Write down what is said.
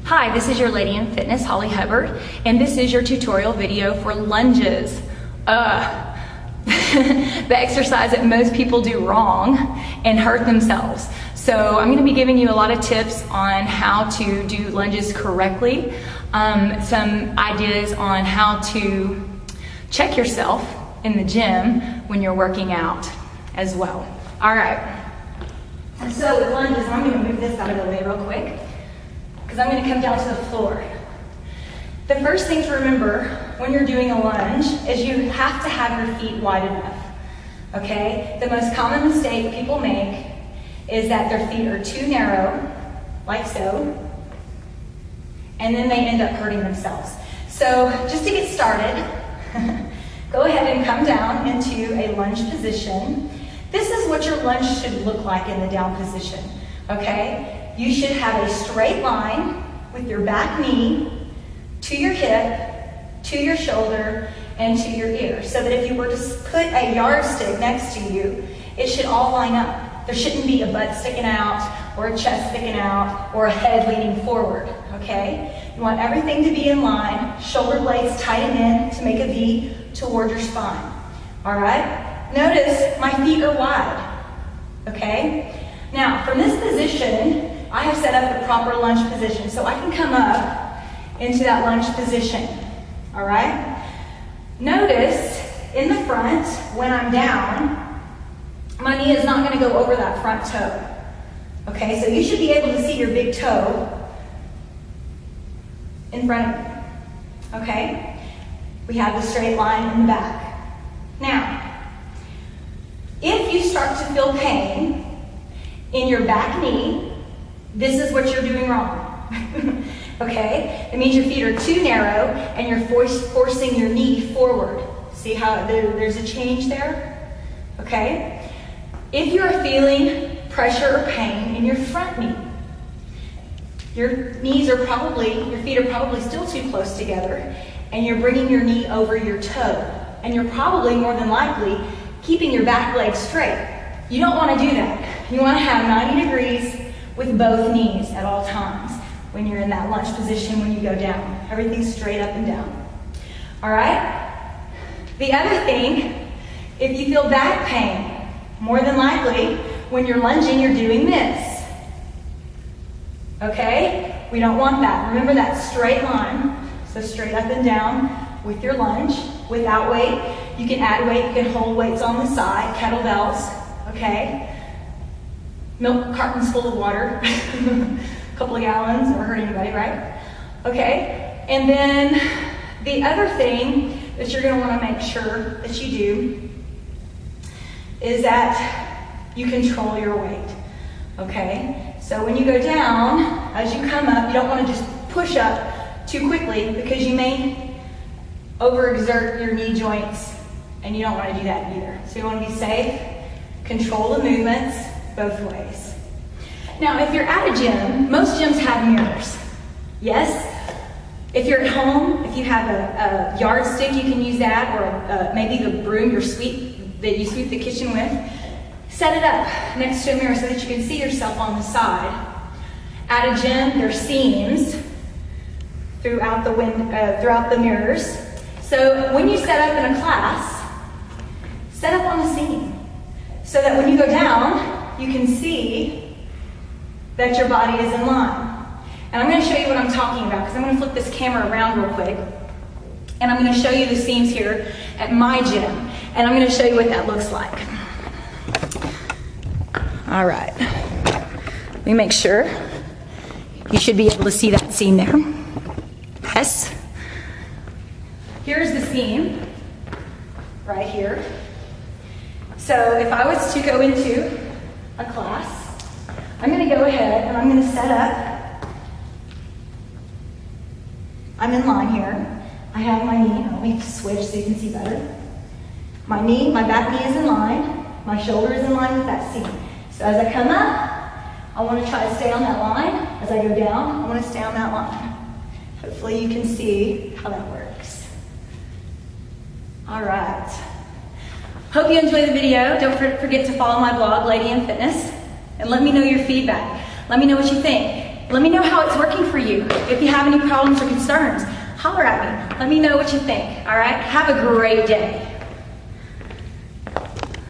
Hi, this is your Lady in Fitness, Holly Hubbard, and this is your tutorial video for lunges. The exercise that most people do wrong and hurt themselves. So I'm going to be giving you a lot of tips on how to do lunges correctly, some ideas on how to check yourself in the gym when you're working out as well. All right. So with lunges, I'm going to move this out of the way real quick because I'm going to come down to the floor. The first thing to remember when you're doing a lunge is you have to have your feet wide enough, okay? The most common mistake people make is that their feet are too narrow, like so, and then they end up hurting themselves. So just to get started, go ahead and come down into a lunge position. This is what your lunge should look like in the down position, okay? You should have a straight line with your back knee to your hip, to your shoulder, and to your ear, so that if you were to put a yardstick next to you, it should all line up. There shouldn't be a butt sticking out, or a chest sticking out, or a head leaning forward, okay? You want everything to be in line, shoulder blades tighten in to make a V toward your spine, all right? Notice my feet are wide, okay? Now, from this position, I have set up the proper lunge position, so I can come up into that lunge position, all right? Notice in the front, when I'm down, my knee is not going to go over that front toe, okay? So you should be able to see your big toe in front of you, okay? We have the straight line in the back. Now, if you start to feel pain in your back knee, this is what you're doing wrong. Okay? It means your feet are too narrow and you're forcing your knee forward. See how there's a change there? Okay? If you're feeling pressure or pain in your front knee, your feet are probably still too close together and you're bringing your knee over your toe. And you're probably more than likely keeping your back leg straight. You don't want to do that. You want to have 90 degrees with both knees at all times when you're in that lunge position when you go down. Everything's straight up and down. All right? The other thing, if you feel back pain, more than likely when you're lunging, you're doing this. Okay? We don't want that. Remember that straight line. So straight up and down with your lunge, without weight. You can add weight, you can hold weights on the side, kettlebells, okay? Milk cartons full of water, a couple of gallons, never hurt anybody, right? Okay, and then the other thing that you're gonna wanna make sure that you do is that you control your weight, okay? So when you go down, as you come up, you don't wanna just push up too quickly because you may overexert your knee joints and you don't wanna do that either. So you wanna be safe, control the movements, both ways. Now, if you're at a gym, most gyms have mirrors. Yes? If you're at home, if you have a yardstick, you can use that, or maybe the broom that you sweep the kitchen with. Set it up next to a mirror so that you can see yourself on the side. At a gym, there's seams throughout the mirrors. So when you set up in a class, set up on the seam so that when you go down, you can see that your body is in line. And I'm going to show you what I'm talking about because I'm going to flip this camera around real quick. And I'm going to show you the seams here at my gym. And I'm going to show you what that looks like. All right. Let me make sure. You should be able to see that seam there. Yes. Here's the seam right here. So if I was to go into a class, I'm going to go ahead and I'm going to set up. I'm in line here. I have my knee. Let me switch so you can see better. My back knee is in line. My shoulder is in line with that seam. So as I come up, I want to try to stay on that line. As I go down, I want to stay on that line. Hopefully you can see how that works. All right. Hope you enjoy the video. Don't forget to follow my blog, Lady in Fitness, and let me know your feedback. Let me know what you think. Let me know how it's working for you. If you have any problems or concerns, holler at me. Let me know what you think, all right? Have a great day.